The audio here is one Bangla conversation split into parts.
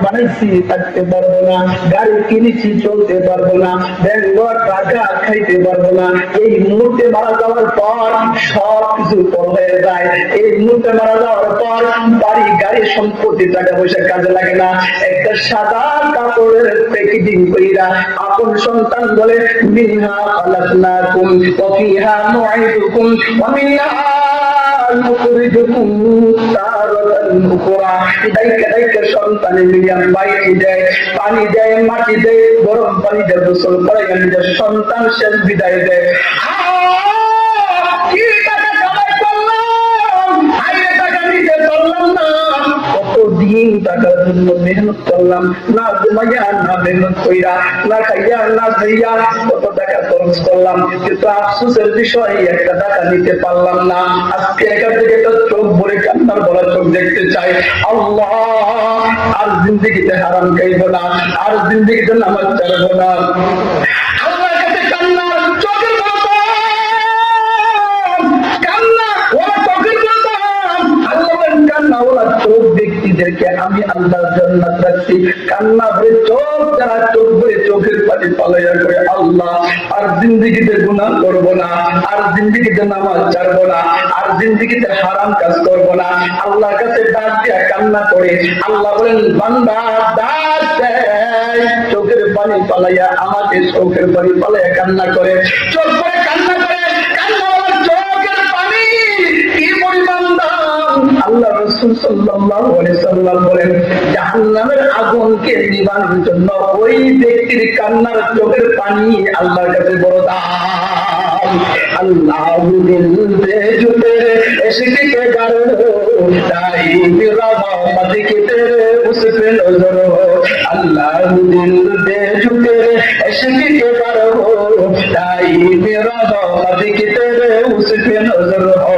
বানাইছি থাকতে পারবো না, গাড়ি কিনেছি চলতে পারবো না, ব্যাংক টাকা খাইতে পারবো না। এই মুহূর্তে মারা যাওয়ার পর সব কিছু পর হয়ে যায়। এই মুহূর্তে মারা যাওয়ার পর বাড়ি গাড়ি সম্পত্তি টাকা পয়সা কাজে লাগে না। একটা সাদা কাপড়ের প্যাকেজিং কইরা আপন সন্তান বলে মিনহা খালাকনাকুম ওয়া ফিহা নুঈদুকুম ওয়া মিনহা নুখরিজুকুম তারাতান উখরা। দাইকা দাইকা সন্তানে মিলিয়াম বাইটি দেয়, পানি দেয়, মাটি দেয়, গরম পানি দেয়, গোসল করাই নিজের সন্তান শেষ বিদায় দেয়। কি টাকা কামাই করলাম, হাইরে টাকা নিতে পারলাম না। কতদিন টাকার জন্য মেহনত করলাম, না ঘুমাইয়া না মেহনত কইরা, না খাইয়া না খাইয়া কত টাকা খরচ করলাম, কিন্তু আফসোসের বিষয় একটা টাকা নিতে পারলাম না। আজকে এখান থেকে তো চোখ ভরে কান্নার বলা চোখ দেখতে চাই। আল্লাহ আর জিন্দগিতে হারাম খাইব না, আর জিন্দগিতে নামাজ ছাড়বো না। আল্লাহর কাছে কান্নার চোখের ব্যক্তিদেরকে আমি আল্লাহর জান্নাত রাখছি। কান্না ভরে চোখ, যারা চোখ ভরে চোখের পানি পালাইয়া করে আল্লাহ আর জিন্দেগিতে গুনাহ করব না, আর জিন্দেগিতে নামাজ ছাড়বো না, আর জিন্দেগিতে হারাম কাজ করব না। আল্লাহর কাছে ডাক দিয়া কান্না করে আল্লাহ বলেন, বান্দা ডাক দেয়, চোখের পানি পালাইয়া আমাকে চোখের পানি পালাইয়া কান্না করে, চোখ ভরে কান্না করে, কান্না চোখের পানি কি পরিমাণ দাম। আল্লাহ রাসূল সাল্লাল্লাহু আলাইহি সাল্লাম বলেন, জাহান্নামের আগুনকে নিবানোর জন্য ওই ব্যক্তির কান্নার চোখের পানি আল্লাহর কাছে বড় দাম। আল্লাহ দিল দে जो तेरे इश्क के घर हो, ताई मेरा मोहब्बत के तेरे उस पे नजर हो। अल्लाह दिल दे जो तेरे इश्क के घर हो, ताई मेरा मोहब्बत के तेरे उस पे नजर हो।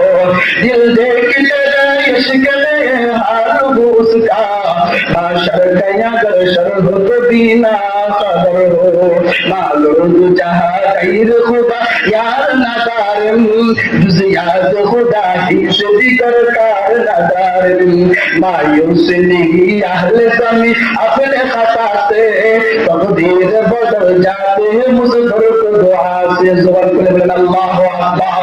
दिल दे के तेरे इश्क में हाल हो उसका, माशर कया कर शर हो तो बिना खबर हो। मालूम जहां खैर खुदा यार नादारम, जुज याद खुदा ही से दिगर कार नादारम। मायूस नहीं अहले ज़मी अपने खता से, तकदीर बदल जाते हैं मुझ घर को दुआ से। ज़ुबान को बोलें अल्लाहु अकबर।